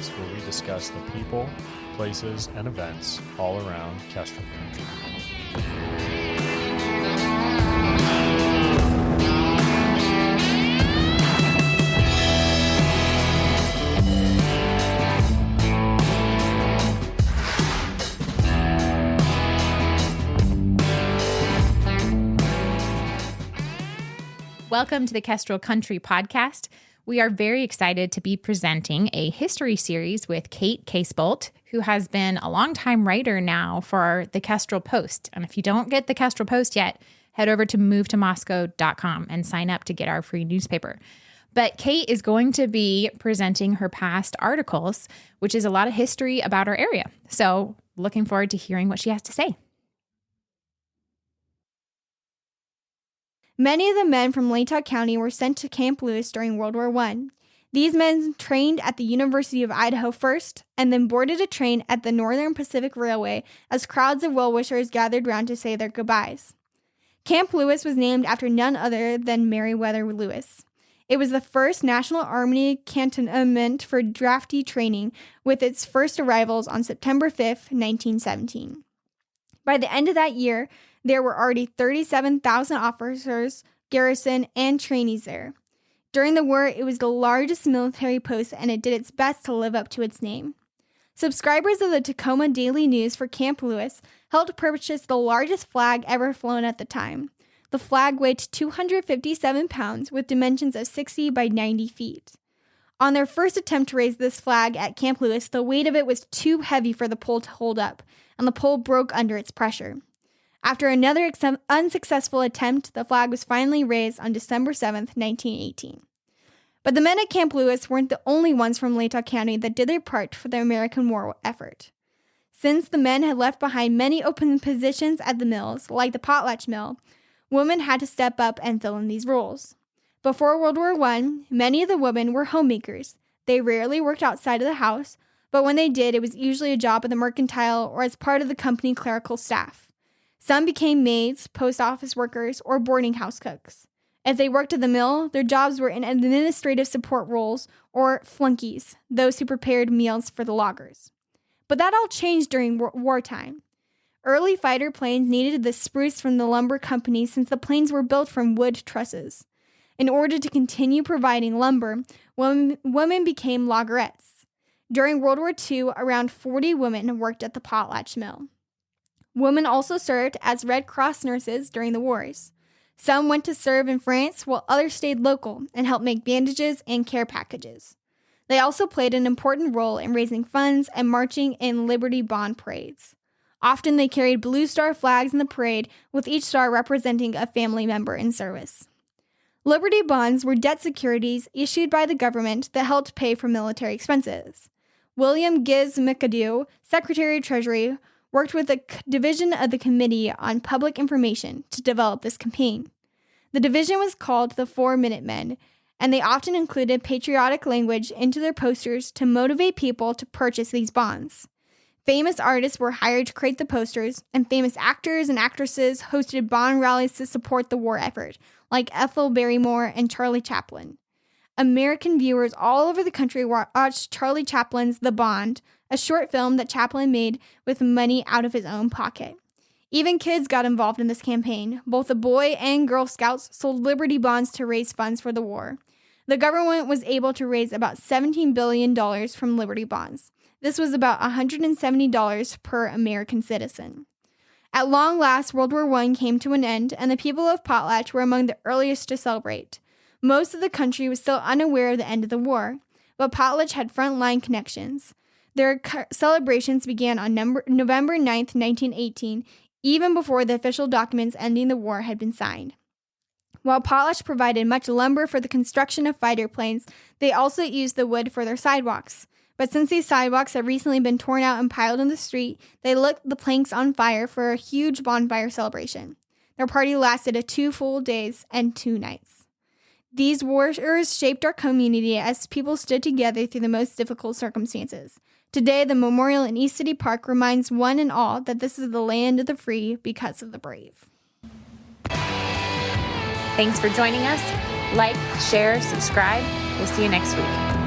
Series, where we discuss the people, places, and events all around Kestrel Country. Welcome to the Kestrel Country podcast. We are very excited to be presenting a history series with Kayte Casebolt, who has been a longtime writer now for the Kestrel Post. And if you don't get the Kestrel Post yet, head over to movetomoscow.com and sign up to get our free newspaper. But Kayte is going to be presenting her past articles, which is a lot of history about our area. So looking forward to hearing what she has to say. Many of the men from Latah County were sent to Camp Lewis during World War I. These men trained at the University of Idaho first, and then boarded a train at the Northern Pacific Railway as crowds of well-wishers gathered round to say their goodbyes. Camp Lewis was named after none other than Meriwether Lewis. It was the first National Army cantonment for draftee training, with its first arrivals on September 5, 1917. By the end of that year, there were already 37,000 officers, garrison, and trainees there. During the war, it was the largest military post, and it did its best to live up to its name. Subscribers of the Tacoma Daily News for Camp Lewis helped purchase the largest flag ever flown at the time. The flag weighed 257 pounds with dimensions of 60 by 90 feet. On their first attempt to raise this flag at Camp Lewis, the weight of it was too heavy for the pole to hold up, and the pole broke under its pressure. After another unsuccessful attempt, the flag was finally raised on December 7, 1918. But the men at Camp Lewis weren't the only ones from Latah County that did their part for the American war effort. Since the men had left behind many open positions at the mills, like the potlatch mill, women had to step up and fill in these roles. Before World War I, many of the women were homemakers. They rarely worked outside of the house, but when they did, it was usually a job at the mercantile or as part of the company clerical staff. Some became maids, post office workers, or boarding house cooks. If they worked at the mill, their jobs were in administrative support roles, or flunkies, those who prepared meals for the loggers. But that all changed during wartime. Early fighter planes needed the spruce from the lumber company since the planes were built from wood trusses. In order to continue providing lumber, women became loggerettes. During World War II, around 40 women worked at the potlatch mill. Women also served as Red Cross nurses during the wars. Some went to serve in France, while others stayed local and helped make bandages and care packages. They also played an important role in raising funds and marching in Liberty Bond parades. Often they carried Blue Star flags in the parade, with each star representing a family member in service. Liberty Bonds were debt securities issued by the government that helped pay for military expenses. William Gibbs McAdoo, Secretary of Treasury, worked with a division of the Committee on Public Information to develop this campaign. The division was called the 4 Minute Men, and they often included patriotic language into their posters to motivate people to purchase these bonds. Famous artists were hired to create the posters, and famous actors and actresses hosted bond rallies to support the war effort, like Ethel Barrymore and Charlie Chaplin. American viewers all over the country watched Charlie Chaplin's The Bond, a short film that Chaplin made with money out of his own pocket. Even kids got involved in this campaign. Both the Boy and Girl Scouts sold Liberty Bonds to raise funds for the war. The government was able to raise about $17 billion from Liberty Bonds. This was about $170 per American citizen. At long last, World War I came to an end, and the people of Potlatch were among the earliest to celebrate. Most of the country was still unaware of the end of the war, but Potlatch had frontline connections. Their celebrations began on November 9, 1918, even before the official documents ending the war had been signed. While Potlatch provided much lumber for the construction of fighter planes, they also used the wood for their sidewalks. But since these sidewalks have recently been torn out and piled in the street, they lit the planks on fire for a huge bonfire celebration. Their party lasted 2 full days and 2 nights. These wars shaped our community as people stood together through the most difficult circumstances. Today, the memorial in East City Park reminds one and all that this is the land of the free because of the brave. Thanks for joining us. Like, share, subscribe. We'll see you next week.